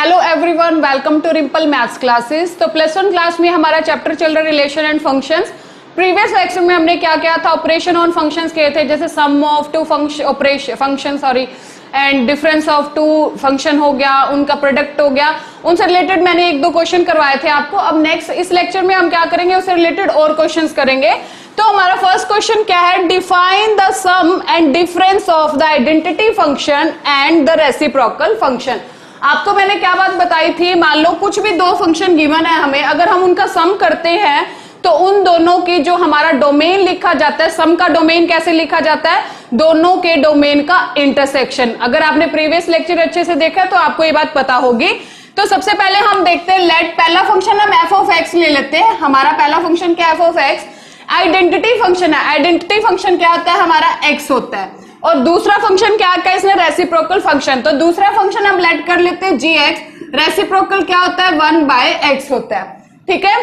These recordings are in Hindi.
Hello everyone, welcome to Rimpal maths classes. तो प्लस वन क्लास में हमारा चैप्टर चल रहा है relation and functions. Previous lecture में हमने क्या किया था, ऑपरेशन ऑन फंक्शंस किए थे, जैसे sum of two function and difference of two function हो गया, उनका प्रोडक्ट हो गया, उनसे रिलेटेड मैंने एक दो क्वेश्चन करवाए थे आपको। अब नेक्स्ट इस लेक्चर में हम क्या करेंगे, उससे रिलेटेड और क्वेश्चंस करेंगे। तो हमारा फर्स्ट क्वेश्चन क्या है, define the sum and difference of the identity function and the reciprocal function. आपको मैंने क्या बात बताई थी, मान लो कुछ भी दो फंक्शन गिवन है हमें, अगर हम उनका सम करते हैं तो उन दोनों की जो हमारा डोमेन लिखा जाता है, सम का डोमेन कैसे लिखा जाता है, दोनों के डोमेन का इंटरसेक्शन। अगर आपने प्रीवियस लेक्चर अच्छे से देखा तो आपको ये बात पता होगी। तो सबसे पहले हम देखते हैं, लेट पहला फंक्शन हम एफ ऑफ एक्स ले लेते हैं। हमारा पहला फंक्शन क्या, F of x identity function है। आइडेंटिटी फंक्शन क्या होता है, हमारा एक्स होता है। और दूसरा फंक्शन क्या है इसने, रेसिप्रोकल फंक्शन। तो दूसरा फंक्शन हम लेट कर लेते हैं जी एक्स, रेसिप्रोकल क्या होता है, 1/x होता है। ठीक है,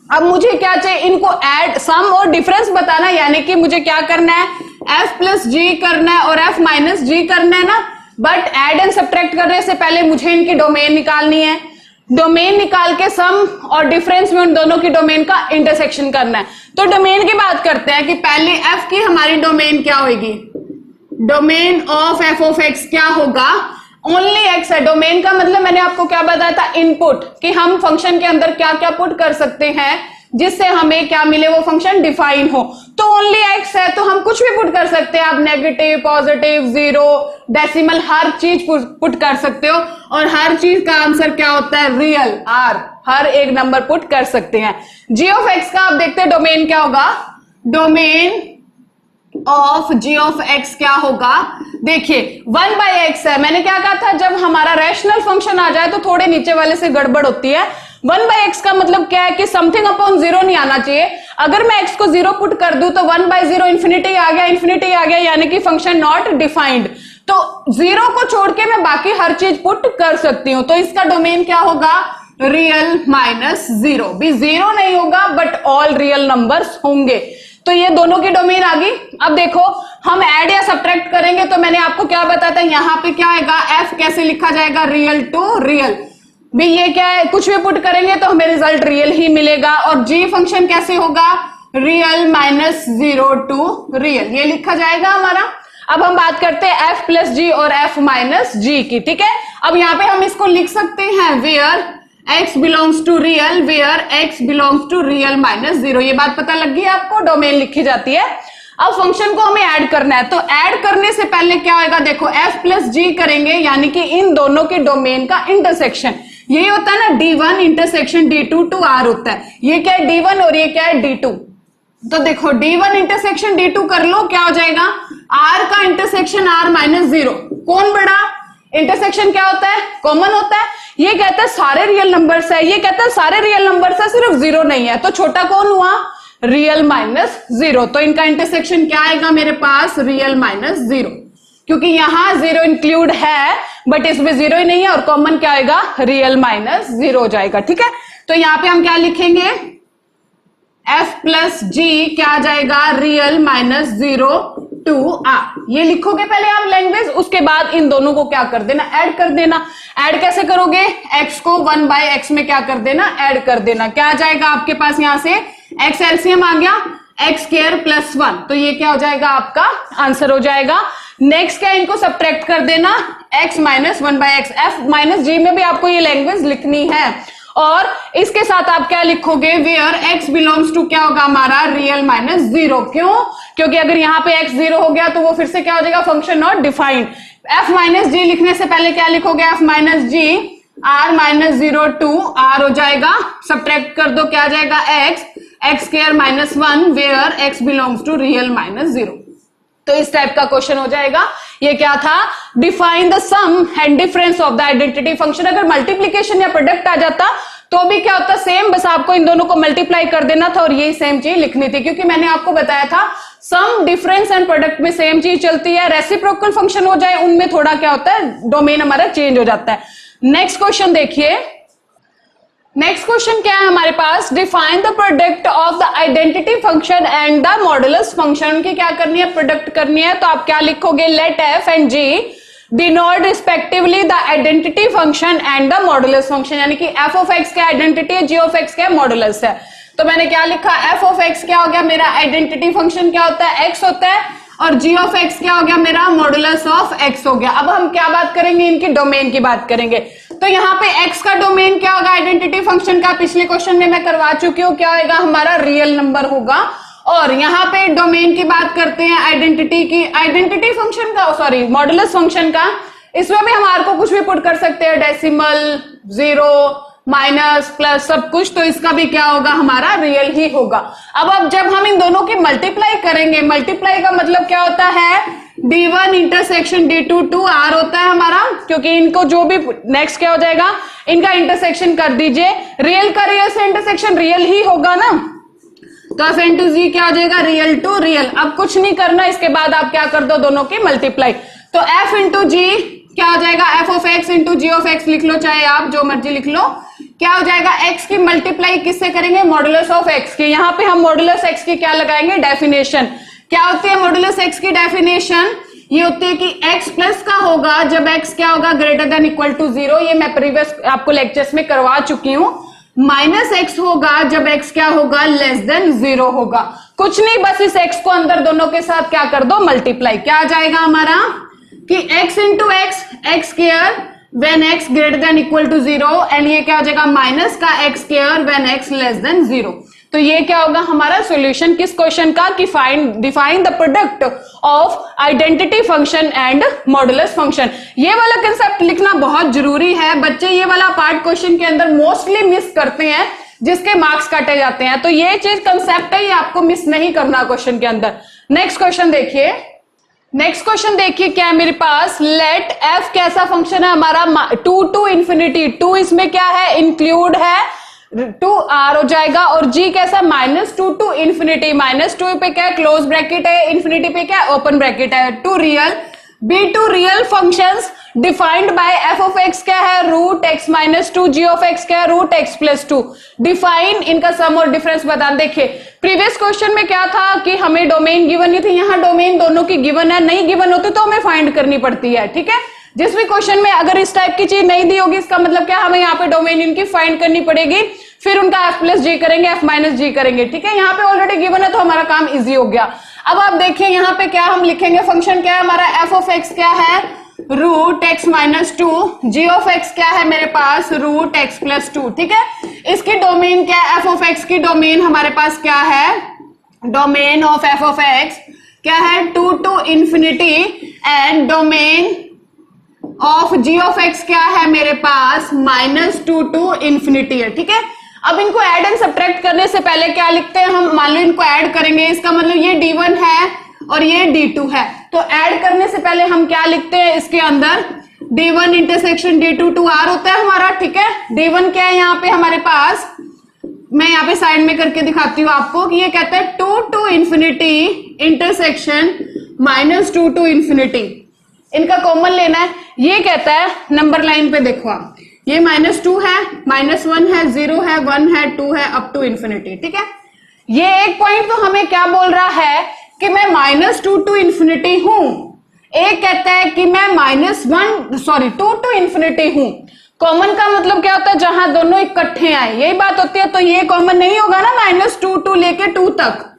अब मुझे क्या चाहिए, इनको ऐड सम और डिफरेंस बताना, यानी कि मुझे क्या करना है, f प्लस जी करना है और f माइनस जी करना है ना। बट ऐड एंड सब्ट्रैक्ट करने से पहले मुझे इनकी डोमेन निकालनी है। डोमेन निकाल के सम और डिफरेंस में उन दोनों की डोमेन का इंटरसेक्शन करना है। तो डोमेन की बात करते हैं कि पहले f की हमारी डोमेन क्या होगी, domain of f of x क्या होगा, ओनली एक्स है। डोमेन का मतलब मैंने आपको क्या बताया था, इनपुट, कि हम फंक्शन के अंदर क्या क्या पुट कर सकते हैं जिससे हमें क्या मिले, वो फंक्शन डिफाइन हो। तो ओनली एक्स है तो हम कुछ भी पुट कर सकते हैं। आप नेगेटिव, पॉजिटिव, जीरो, डेसिमल, हर चीज पुट कर सकते हो। और हर चीज का आंसर क्या होता है, रियल, आर, हर एक नंबर पुट कर सकते हैं। जी ऑफ एक्स का आप देखते हैं डोमेन क्या होगा, domain of g of x क्या होगा, देखिए 1/x है। मैंने क्या कहा था, जब हमारा रैशनल फंक्शन आ जाए तो थोड़े नीचे वाले से गड़बड़ होती है। 1/x का मतलब क्या है कि समथिंग अपॉन जीरो नहीं आना चाहिए। अगर मैं x को जीरो पुट कर दूं तो 1/0 इंफिनिटी आ गया, इंफिनिटी आ गया, यानी कि फंक्शन नॉट डिफाइंड। तो जीरो को छोड़ के मैं बाकी हर चीज पुट कर सकती हूं। तो इसका डोमेन क्या होगा, रियल माइनस जीरो। भी जीरो नहीं होगा बट ऑल रियल नंबर्स होंगे। तो ये दोनों की डोमेन आ गई। अब देखो हम ऐड या सब्ट्रैक्ट करेंगे तो मैंने आपको क्या बताया था, यहां पे क्या आएगा, एफ कैसे लिखा जाएगा, रियल टू रियल। भी ये क्या है, कुछ भी पुट करेंगे तो हमें रिजल्ट रियल ही मिलेगा। और जी फंक्शन कैसे होगा, real minus zero to real, ये लिखा जाएगा हमारा। अब हम बात करते हैं एफ प्लस जी और एफ माइनस जी की। ठीक है, अब यहाँ पे हम इसको लिख सकते हैं, where x belongs to real where x belongs to real minus 0। ये बात पता लग गई आपको, डोमेन लिखी जाती है। अब फंक्शन को हमें ऐड करना है, तो ऐड करने से पहले क्या होगा, देखो f प्लस जी करेंगे, यानी कि इन दोनों के डोमेन का इंटरसेक्शन। यही होता है ना D1 intersection D2 to R होता है। ये क्या है D1 और ये क्या है D2। तो देखो D1 इंटरसेक्शन D2 कर लो, क्या हो जाएगा, R का इंटरसेक्शन R माइनस जीरो। कौन बड़ा, इंटरसेक्शन क्या होता है, कॉमन होता है। ये कहता है सारे रियल नंबर्स है, ये कहता है सारे रियल नंबर्स है, सिर्फ जीरो नहीं है। तो छोटा कौन हुआ, रियल माइनस जीरो। तो इनका इंटरसेक्शन क्या आएगा मेरे पास, रियल माइनस जीरो, क्योंकि यहां जीरो इंक्लूड है बट इसमें जीरो ही नहीं है। और कॉमन क्या आएगा, रियल माइनस जीरो हो जाएगा। ठीक है, तो यहां पे हम क्या लिखेंगे, एफ प्लस जी क्या आ जाएगा, real minus zero to are. ये लिखोगे पहले आप लैंग्वेज, उसके बाद इन दोनों को क्या कर देना, ऐड कर देना। ऐड कैसे करोगे, x को 1/x में क्या कर देना, ऐड कर देना। क्या आ जाएगा आपके पास, यहां से x एलसीएम आ गया, x स्क्वायर प्लस 1। तो ये क्या हो जाएगा, आपका आंसर हो जाएगा। नेक्स्ट क्या, इनको सब्ट्रैक्ट कर देना, x minus 1/x। f minus g में भी आपको ये लैंग्वेज लिखनी है। और इसके साथ आप क्या लिखोगे, वेयर x बिलोंग्स टू क्या होगा हमारा, रियल माइनस जीरो। क्यों, क्योंकि अगर यहाँ पे x जीरो हो गया तो वो फिर से क्या हो जाएगा, function not defined. f minus g लिखने से पहले क्या लिखोगे, f minus g r minus zero to r हो जाएगा। सब्ट्रैक्ट कर दो, क्या आ जाएगा, x square minus 1 where x belongs to real minus zero. तो इस टाइप का क्वेश्चन हो जाएगा। ये क्या था, define the sum and difference of the identity function. अगर मल्टीप्लीकेशन या प्रोडक्ट आ जाता तो भी क्या होता, सेम, बस आपको इन दोनों को मल्टीप्लाई कर देना था और यही सेम चीज लिखनी थी। क्योंकि मैंने आपको बताया था सम, डिफरेंस एंड प्रोडक्ट में सेम चीज चलती है। रेसिप्रोकल फंक्शन हो जाए उनमें थोड़ा क्या होता है, डोमेन हमारा चेंज हो जाता है। नेक्स्ट क्वेश्चन देखिए, नेक्स्ट क्वेश्चन क्या है हमारे पास, define the product of the identity function and the modulus function की क्या करनी है, प्रोडक्ट करनी है। तो आप क्या लिखोगे, let f and g denote respectively the identity function and the modulus function, यानी कि एफ ऑफ एक्स क्या आइडेंटिटी है, जी ऑफ एक्स क्या मॉडुलस है। तो मैंने क्या लिखा, एफ ऑफ एक्स क्या हो गया मेरा आइडेंटिटी फंक्शन क्या होता है, एक्स होता है, और जी ऑफ एक्स क्या हो गया मेरा मॉडुलस ऑफ एक्स हो गया। अब हम क्या बात करेंगे, इनकी डोमेन की बात करेंगे। तो यहाँ पे एक्स का डोमेन क्या होगा आइडेंटिटी फंक्शन का, पिछले क्वेश्चन में मैं करवा चुकी हूँ, क्या होगा हमारा रियल नंबर होगा। और यहाँ पे डोमेन की बात करते हैं आइडेंटिटी की, आइडेंटिटी फंक्शन का सॉरी मॉडुलस फंक्शन का, इसमें भी हमारे को कुछ भी पुट कर सकते हैं, डेसिमल, जीरो, माइनस, प्लस, सब कुछ। तो इसका भी क्या होगा हमारा रियल ही होगा। अब जब हम इन दोनों की मल्टीप्लाई करेंगे, मल्टीप्लाई का मतलब क्या होता है, D1 इंटरसेक्शन D2 2 R होता है हमारा, क्योंकि इनको जो भी नेक्स्ट क्या हो जाएगा, इनका इंटरसेक्शन कर दीजिए, रियल का रियल से इंटरसेक्शन रियल ही होगा ना, तो एफ इंटू जी क्या हो जाएगा, रियल टू रियल। अब कुछ नहीं करना, इसके बाद आप क्या कर दो, दोनों की मल्टीप्लाई। तो एफ इंटू जी क्या हो जाएगा, F of x into ji of x लिख लो, चाहे आप जो मर्जी लिख लो। क्या हो जाएगा, एक्स की मल्टीप्लाई किससे करेंगे, मॉडुलस ऑफ एक्स की। यहाँ पे हम मॉडुलस एक्स की क्या लगाएंगे, डेफिनेशन। क्या होती है मॉडुलस एक्स की डेफिनेशन, ये होती है कि x प्लस का होगा जब x क्या होगा ग्रेटर देन इक्वल टू 0, ये मैं प्रीवियस आपको लेक्चर्स में करवा चुकी हूँ। माइनस एक्स होगा जब x क्या होगा लेस देन 0 होगा। कुछ नहीं, बस इस x को अंदर दोनों के साथ क्या कर दो, मल्टीप्लाई। क्या आ जाएगा हमारा कि x into x, x square when x greater than equal to 0, and ये क्या हो जाएगा माइनस का x square when x less than 0। तो ये क्या होगा हमारा सॉल्यूशन किस क्वेश्चन का, कि define the product of identity function and modulus function. ये वाला कंसेप्ट लिखना बहुत जरूरी है, बच्चे ये वाला पार्ट क्वेश्चन के अंदर मोस्टली मिस करते हैं, जिसके मार्क्स काटे जाते हैं। तो ये चीज कंसेप्ट है, ये आपको मिस नहीं करना क्वेश्चन के अंदर। नेक्स्ट क्वेश्चन देखिए, नेक्स्ट क्वेश्चन देखिए क्या है मेरे पास, लेट एफ कैसा फंक्शन है हमारा, 2 टू इंफिनिटी, 2 इसमें क्या है इंक्लूड है, 2r हो जाएगा, और g कैसा -2 टू इंफिनिटी, -2 पे क्या क्लोज ब्रैकेट है, इंफिनिटी पे क्या ओपन ब्रैकेट है, to real be two real functions defined by f of x क्या है root x -2, g of x क्या है रूट एक्स प्लस 2। डिफाइन इनका सम और डिफरेंस बता। देखिए प्रीवियस क्वेश्चन में क्या था कि हमें डोमेन गिवन नहीं थी, यहाँ डोमेन दोनों की गिवन है, नहीं गिवन होती तो हमें फाइंड करनी पड़ती है। ठीक है, जिस भी क्वेश्चन में अगर इस टाइप की चीज नहीं दी होगी, इसका मतलब क्या हमें यहाँ पे डोमेन इनकी फाइंड करनी पड़ेगी, फिर उनका एफ प्लस जी करेंगे, एफ माइनस जी करेंगे। ठीक है, यहाँ पे ऑलरेडी गिवन है तो हमारा काम इजी हो गया। अब आप देखिए यहाँ पे क्या हम लिखेंगे, फंक्शन क्या है हमारा, एफ ऑफ एक्स क्या है root x -2, g of x क्या है मेरे पास रूट एक्स प्लस 2। ठीक है, इसकी डोमेन क्या है, एफ ऑफ एक्स की डोमेन हमारे पास क्या है, domain of f of x क्या है 2 to infinity, and domain of g of x क्या है मेरे पास -2 टू इंफिनिटी है। ठीक है, अब इनको ऐड एंड सब्ट्रैक्ट करने से पहले क्या लिखते हैं हम, मान लो इनको ऐड करेंगे, इसका मतलब ये D1 है और ये D2 है, तो ऐड करने से पहले हम क्या लिखते हैं, इसके अंदर D1 इंटरसेक्शन D2 2R होता है हमारा। ठीक है, D1 क्या है यहाँ पे हमारे पास, मैं यहाँ पे साइड में करके दिखाती हूँ आपको कि ये कहता है 2 to infinity intersection -2 to infinity, इनका कॉमन लेना है। ये कहता है नंबर लाइन पे देखो आप, ये -2 है, -1 है, 0 है, 1 है, 2 है, अप टू इंफिनिटी। ठीक है, ये एक पॉइंट तो हमें क्या बोल रहा है कि मैं -2 टू इंफिनिटी हूं, एक कहता है कि मैं -2 टू इंफिनिटी हूं। कॉमन का मतलब क्या होता है, जहां दोनों इकट्ठे आए, यही बात होती है। तो ये कॉमन नहीं होगा ना, -2 टू लेके 2 तक,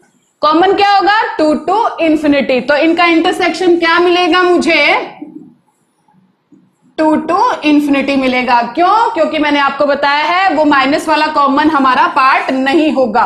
कॉमन क्या होगा 2 टू इंफिनिटी। तो इनका इंटरसेक्शन क्या मिलेगा मुझे, 2 टू इंफिनिटी मिलेगा। क्यों, क्योंकि मैंने आपको बताया है वो माइनस वाला कॉमन हमारा पार्ट नहीं होगा।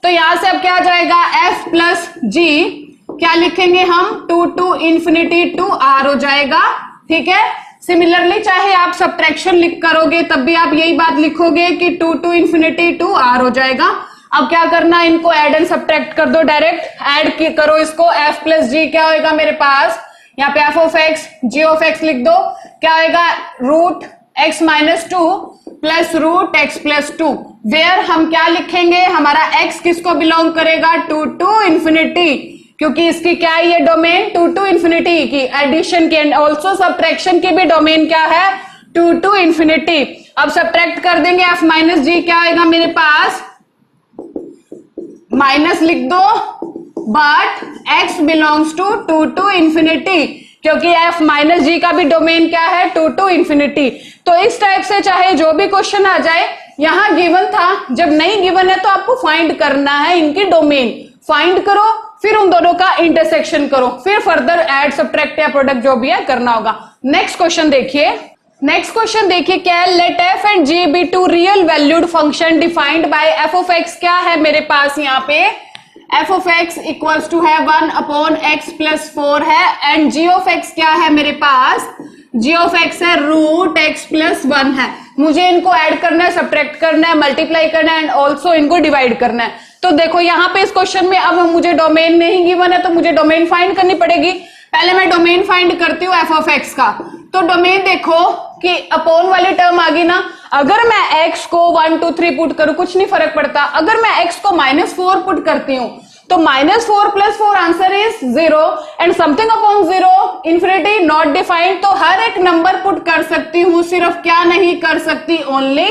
तो यहां से अब क्या आ जाएगा, एफ प्लस जी क्या लिखेंगे हम, 2 टू इंफिनिटी टू आर हो जाएगा। ठीक है, सिमिलरली चाहे आप सब्ट्रैक्शन लिख करोगे तब भी आप यही बात लिखोगे कि 2 टू इंफिनिटी टू आर हो जाएगा। अब क्या करना, इनको ऐड एंड सब्ट्रैक्ट कर दो, डायरेक्ट ऐड करो इसको, एफ प्लस जी क्या होगा मेरे पास, यहाँ पे f of x g of x लिख दो, क्या आएगा root x -2 plus root x plus 2, where हम क्या लिखेंगे, हमारा एक्स किसको बिलोंग करेगा, 2 टू इंफिनिटी, क्योंकि इसकी क्या है ये डोमेन 2 टू इंफिनिटी की, एडिशन की एंड ऑल्सो सब्ट्रैक्शन की भी डोमेन क्या है 2 टू इंफिनिटी। अब सब्ट्रैक्ट कर देंगे, एफ माइनस जी क्या आएगा मेरे पास, माइनस लिख दो, but x belongs to 2 to infinity, क्योंकि f माइनस जी का भी डोमेन क्या है, 2 to इंफिनिटी। तो इस टाइप से चाहे जो भी क्वेश्चन आ जाए, यहां गिवन था, जब नहीं गिवन है तो आपको फाइंड करना है इनकी डोमेन, फाइंड करो, फिर उन दोनों का इंटरसेक्शन करो, फिर फर्दर ऐड सब्ट्रैक्ट या प्रोडक्ट जो भी है करना होगा। नेक्स्ट क्वेश्चन देखिए, नेक्स्ट क्वेश्चन देखिए क्या है, let f and g be two real valued function defined by f of x। क्या है मेरे पास यहाँ पे, f of x equals to है 1 अपॉन x प्लस 4 है, एंड g ऑफ x क्या है मेरे पास, g ऑफ x है रूट x प्लस 1 है। मुझे इनको ऐड करना है, सब्ट्रैक्ट करना है, मल्टीप्लाई करना है एंड ऑल्सो इनको डिवाइड करना है। तो देखो यहाँ पे इस क्वेश्चन में अब मुझे डोमेन नहीं गिवन है, तो मुझे डोमेन फाइंड करनी पड़ेगी। पहले मैं डोमेन फाइंड करती हूँ f ऑफ x का। तो डोमेन देखो कि अपॉन वाली टर्म आ गई ना, अगर मैं x को 1 2 3 पुट करूं कुछ नहीं फर्क पड़ता, अगर मैं x को -4 पुट करती हूं तो -4 + 4 answer is 0 and something upon 0 infinity not defined. तो हर एक नंबर पुट कर सकती हूं, सिर्फ क्या नहीं कर सकती, ओनली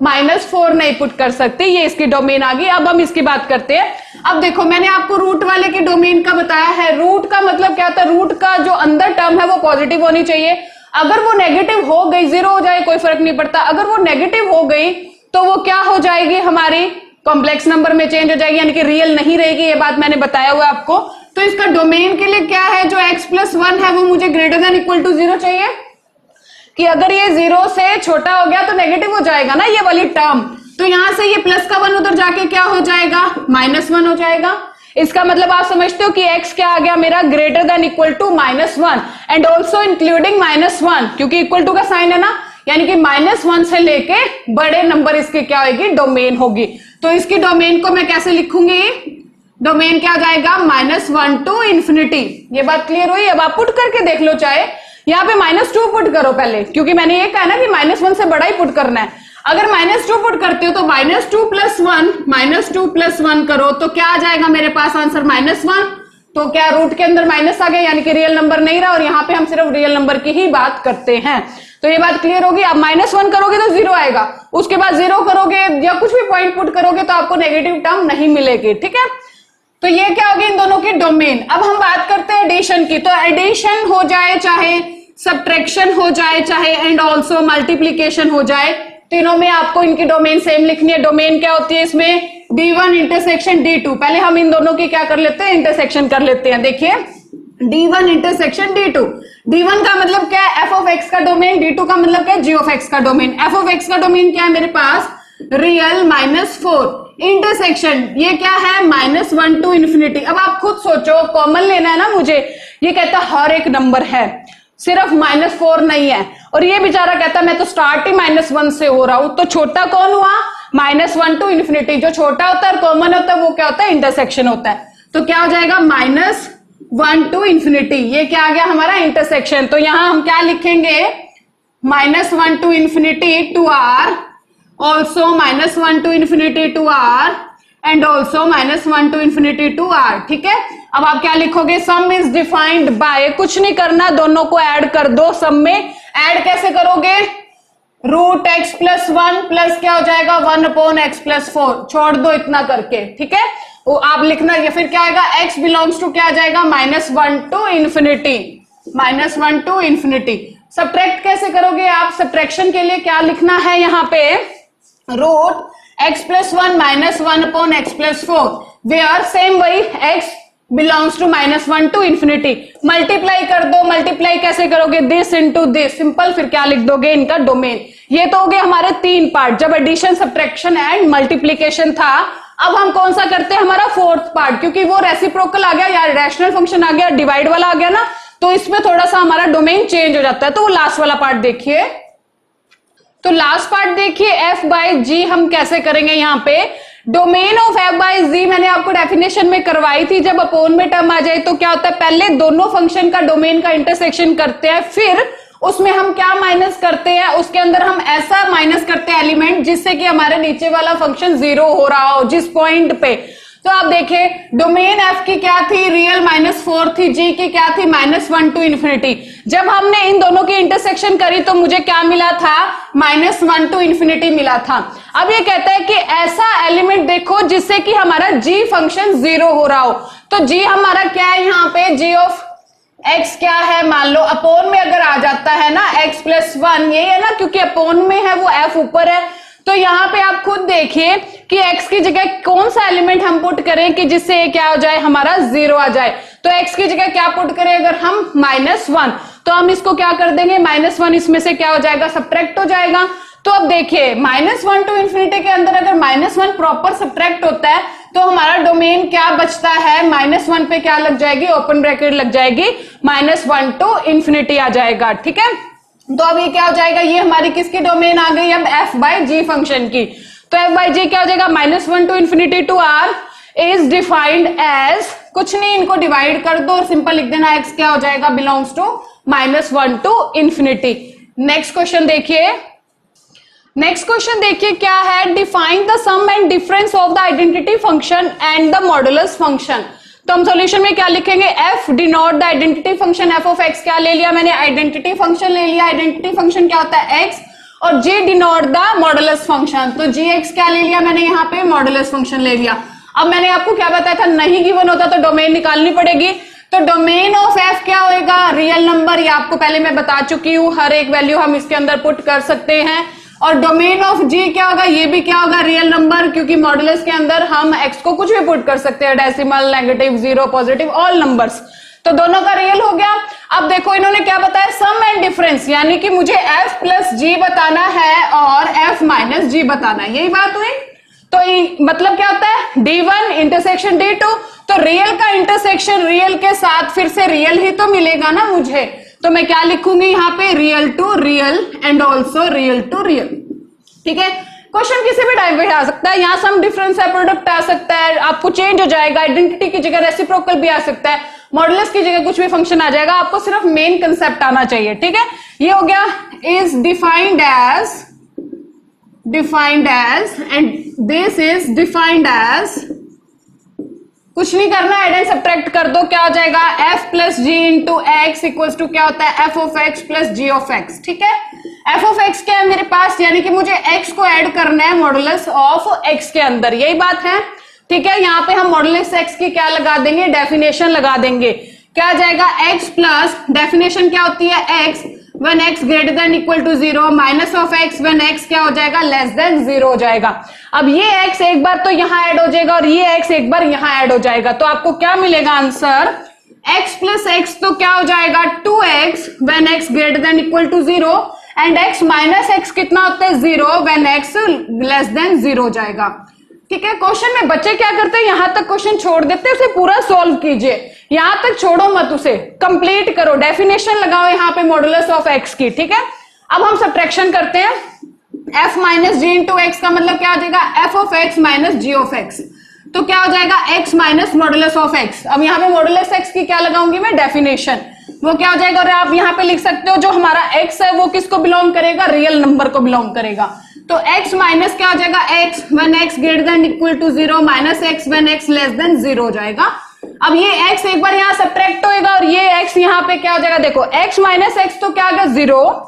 -4 नहीं पुट कर सकती। ये इसकी डोमेन आ गई। अब हम इसकी बात करते हैं। अब देखो मैंने आपको रूट वाले के डोमेन का बताया है, रूट का मतलब क्या था, रूट का जो अंदर टर्म है वो पॉजिटिव होनी चाहिए। अगर वो नेगेटिव हो गई, 0 हो जाए कोई फर्क नहीं पड़ता, अगर वो नेगेटिव हो गई तो वो क्या हो जाएगी, हमारी कॉम्प्लेक्स नंबर में चेंज हो जाएगी, यानी कि रियल नहीं रहेगी। ये बात मैंने बताया हुआ आपको। तो इसका डोमेन के लिए क्या है, जो x + 1 है वो मुझे ग्रेटर देन इक्वल टू 0 चाहिए, कि अगर ये 0 से छोटा हो गया तो नेगेटिव हो जाएगा ना ये वाली टर्म। तो यहां से ये प्लस का 1 उधर जाके क्या हो जाएगा, -1 हो जाएगा। इसका मतलब आप समझते हो कि x क्या आ गया मेरा, greater than equal to -1 and also including -1, क्योंकि इक्वल टू का साइन है ना, यानी कि -1 से लेके बड़े नंबर इसकी क्या होगी, डोमेन होगी। तो इसकी डोमेन को मैं कैसे लिखूंगी, डोमेन क्या आ जाएगा, -1 to इंफिनिटी। ये बात क्लियर हुई। अब आप पुट करके देख लो, चाहे यहाँ पे -2 पुट करो पहले, क्योंकि मैंने ये कहा ना कि -1 से बड़ा ही पुट करना है। अगर -2 पुट करते हो तो -2 + 1 करो तो क्या आ जाएगा मेरे पास आंसर, -1। तो क्या रूट के अंदर माइनस आ गया, यानी कि रियल नंबर नहीं रहा, और यहाँ पे हम सिर्फ रियल नंबर की ही बात करते हैं। तो ये बात क्लियर होगी। अब -1 करोगे तो 0 आएगा, उसके बाद 0 करोगे या कुछ भी पॉइंट पुट करोगे तो आपको नेगेटिव टर्म नहीं मिलेगी, ठीक है। तो ये क्या होगी, इन दोनों की डोमेन। अब हम बात करते हैं एडिशन की। तो एडिशन हो जाए, चाहे सब्ट्रैक्शन हो जाए, चाहे एंड ऑल्सो मल्टीप्लीकेशन हो जाए, तीनों में आपको इनकी डोमेन सेम लिखनी है। डोमेन क्या होती है इसमें, D1 इंटरसेक्शन D2। पहले हम इन दोनों की क्या कर लेते हैं, इंटरसेक्शन कर लेते हैं। देखिए D1 इंटरसेक्शन D2। D1 का मतलब क्या है, f ऑफ x का डोमेन, D2 का मतलब क्या है, g ऑफ x का डोमेन। f ऑफ x का डोमेन क्या है मेरे पास, रियल -4 इंटरसेक्शन, ये क्या है, -1 to इंफिनिटी। अब आप खुद सोचो, कॉमन लेना है ना मुझे, ये कहता हर एक नंबर है, सिर्फ -4 नहीं है, और ये बेचारा कहता मैं तो स्टार्ट ही -1 से हो रहा हूं। तो छोटा कौन हुआ, -1 to इंफिनिटी। जो छोटा होता है कॉमन होता है वो क्या होता है, इंटरसेक्शन होता है। तो क्या हो जाएगा, -1 to इंफिनिटी। ये क्या आ गया हमारा इंटरसेक्शन। तो यहां हम क्या लिखेंगे, -1 to infinity to r, also -1 to infinity to r and also -1 to infinity to r, ठीक है। अब आप क्या लिखोगे, सम इज डिफाइंड बाय, कुछ नहीं करना, दोनों को ऐड कर दो। सम में ऐड कैसे करोगे, रूट x + 1 प्लस क्या हो जाएगा, 1 अपॉन x + 4, छोड़ दो इतना करके, ठीक है। वो आप लिखना, या फिर क्या आएगा, x बिलोंग्स टू क्या आ जाएगा, -1 to infinity, -1 to infinity. Subtract कैसे करोगे आप, सब्ट्रैक्शन के लिए क्या लिखना है यहाँ पे, root x + 1 -1 upon x + 4, where same वही x belongs to -1 to infinity. Multiply कर दो, मल्टीप्लाई कैसे करोगे, दिस इंटू दिस, सिंपल, फिर क्या लिख दोगे, इनका डोमेन। ये तो हो गए हमारे 3 पार्ट, जब एडिशन, सब्ट्रैक्शन एंड मल्टीप्लीकेशन था। अब हम कौन सा करते हैं, हमारा 4th पार्ट, क्योंकि वो रेसिप्रोकल आ गया या रैशनल फंक्शन आ गया, डिवाइड वाला आ गया ना, तो इसमें थोड़ा सा हमारा डोमेन चेंज हो जाता है। तो वो लास्ट वाला पार्ट देखिए। तो लास्ट पार्ट देखिए, f/g हम कैसे करेंगे। यहाँ पे डोमेन ऑफ f/g मैंने आपको डेफिनेशन में करवाई थी। जब अपोन में टर्म आ जाए तो क्या होता है, पहले दोनों फंक्शन का डोमेन का इंटरसेक्शन करते हैं, फिर उसमें हम क्या माइनस करते हैं, उसके अंदर हम ऐसा माइनस करते हैं एलिमेंट जिससे कि हमारे नीचे वाला फंक्शन 0 हो रहा हो जिस पॉइंट पे। तो आप देखें, डोमेन f की क्या थी, रियल -4 थी, g की क्या थी, -1 to इंफिनिटी। जब हमने इन दोनों की इंटरसेक्शन करी तो मुझे क्या मिला था, -1 to इंफिनिटी मिला था। अब ये कहता है कि ऐसा एलिमेंट देखो जिससे कि हमारा g फंक्शन 0 हो रहा हो। तो g हमारा क्या है यहाँ पे, g ऑफ x क्या है, मान लो अपोन में अगर आ जाता है ना x प्लस 1, ये है ना, क्योंकि अपोन में है वो f ऊपर है, तो यहाँ पे आप खुद देखिए कि x की जगह कौन सा एलिमेंट हम पुट करें कि जिससे ये क्या हो जाए, हमारा 0 आ जाए। तो x की जगह क्या पुट करें, अगर हम -1, तो हम इसको क्या कर देंगे, -1 इसमें से क्या हो जाएगा, सब्ट्रैक्ट हो जाएगा। तो अब देखिए -1 टू इंफिनिटी के अंदर अगर -1 प्रॉपर सब्ट्रैक्ट होता है तो हमारा डोमेन क्या बचता है, -1 पे क्या लग जाएगी, ओपन ब्रैकेट लग जाएगी, -1 टू इंफिनिटी आ जाएगा। ठीक है, तो अब ये क्या हो जाएगा, ये हमारी किसकी डोमेन आ गई, अब f बाई जी फंक्शन की। तो f बाई जी क्या हो जाएगा, -1 to infinity to r is defined as, कुछ नहीं, इनको डिवाइड कर दो और सिंपल लिख देना, x क्या हो जाएगा, belongs to -1 to infinity. Next question देखिए, नेक्स्ट क्वेश्चन देखिए क्या है, define the sum and difference of the identity function and the modulus function. तो हम सॉल्यूशन में क्या लिखेंगे, f denote the identity function f of x, क्या ले लिया मैंने, आइडेंटिटी फंक्शन ले लिया। आइडेंटिटी फंक्शन क्या होता है, x, और g denote the modulus function, तो gx क्या ले लिया मैंने, यहाँ पे मॉडुलस फंक्शन ले लिया। अब मैंने आपको क्या बताया था, नहीं गिवन होता तो डोमेन निकालनी पड़ेगी। तो डोमेन ऑफ f क्या होएगा, रियल नंबर, ये आपको पहले मैं बता चुकी हूँ, हर एक वैल्यू हम इसके अंदर पुट कर सकते हैं। और डोमेन ऑफ g क्या होगा, ये भी क्या होगा, रियल नंबर, क्योंकि मॉडुलस के अंदर हम x को कुछ भी पुट कर सकते हैं, decimal, negative, 0, positive, all numbers. तो दोनों का रियल हो गया। अब देखो इन्होंने क्या बताया, सम एंड डिफरेंस, यानी कि मुझे f प्लस g बताना है और f माइनस g बताना है, यही बात हुई। तो मतलब क्या होता है, d1 इंटरसेक्शन d2, तो रियल का इंटरसेक्शन रियल के साथ फिर से रियल ही तो मिलेगा ना मुझे। तो मैं क्या लिखूंगी यहाँ पे, real to real and also real to real. ठीक है, क्वेश्चन किसी भी टाइप पे आ सकता है, यहाँ सम डिफरेंस है, प्रोडक्ट आ सकता है, आपको चेंज हो जाएगा, आइडेंटिटी की जगह रेसिप्रोकल भी आ सकता है, मॉडुलस की जगह कुछ भी फंक्शन आ जाएगा, आपको सिर्फ मेन कंसेप्ट आना चाहिए। ठीक है, ये हो गया, is defined as and this is defined as, कुछ नहीं करना, एड एंड सब्ट्रैक्ट कर दो, क्या हो जाएगा, f plus g into x equal to क्या होता है, f of x plus g of x। ठीक है, f ऑफ x क्या है मेरे पास, यानी कि मुझे x को ऐड करना है मॉडुलस ऑफ x के अंदर, यही बात है। ठीक है, यहाँ पे हम मॉडुलस x की क्या लगा देंगे, डेफिनेशन लगा देंगे, क्या आ जाएगा, x प्लस डेफिनेशन क्या होती है, x when x greater than equal to 0 minus of x when x क्या हो जाएगा, लेस देन 0 हो जाएगा। अब ये x एक बार तो यहाँ ऐड हो जाएगा और ये x एक बार यहाँ ऐड हो जाएगा, तो आपको क्या मिलेगा आंसर, x प्लस x तो क्या हो जाएगा 2x when x greater than equal to 0 and x minus x कितना होता है 0 when x लेस देन 0 हो जाएगा। ठीक है, क्वेश्चन में बच्चे क्या करते हैं, यहां तक क्वेश्चन छोड़ देते हैं, उसे पूरा सॉल्व कीजिए, यहां तक छोड़ो मत, उसे कंप्लीट करो, डेफिनेशन लगाओ यहाँ पे मॉडुलस ऑफ x की। ठीक है, अब हम सब्ट्रैक्शन करते हैं, f minus g into x का मतलब क्या हो जाएगा, f of x minus g of x, तो क्या हो जाएगा x minus modulus of x। अब यहाँ पे मॉडुलस x की क्या लगाऊंगी मैं, डेफिनेशन, वो क्या हो जाएगा, और आप यहाँ पे लिख सकते हो जो हमारा x है वो किसको बिलोंग करेगा, रियल नंबर को बिलोंग करेगा। तो x माइनस क्या हो जाएगा, x when x greater than equal to 0 minus x when x less than 0 हो जाएगा। अब ये x एक बार यहाँ सब्ट्रैक्ट होएगा और ये x यहाँ पे क्या हो जाएगा, देखो x माइनस x तो क्या आ गया 0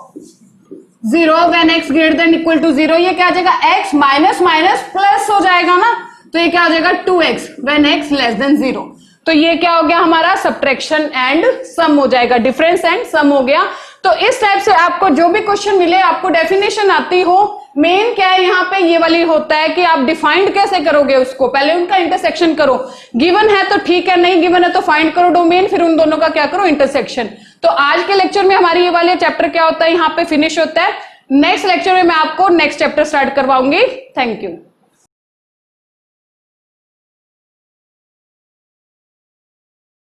when x greater than equal to 0, ये क्या आ जाएगा x माइनस माइनस प्लस हो जाएगा ना, तो ये क्या हो जाएगा 2x when x less than 0। तो ये क्या हो गया हमारा सब्ट्रैक्शन एंड सम हो जाएगा, डिफरेंस एंड सम हो गया। तो इस टाइप से आपको जो भी क्वेश्चन मिले, आपको डेफिनेशन आती हो, मेन क्या है यहाँ पे ये वाली होता है कि आप डिफाइंड कैसे करोगे उसको, पहले उनका इंटरसेक्शन करो, गिवन है तो ठीक है, नहीं गिवन है तो फाइंड करो डोमेन, फिर उन दोनों का क्या करो, इंटरसेक्शन। तो आज के लेक्चर में हमारी ये वाले चैप्टर क्या होता है, यहाँ पे फिनिश होता है। नेक्स्ट लेक्चर में मैं आपको नेक्स्ट चैप्टर स्टार्ट करवाऊंगी। Thank you.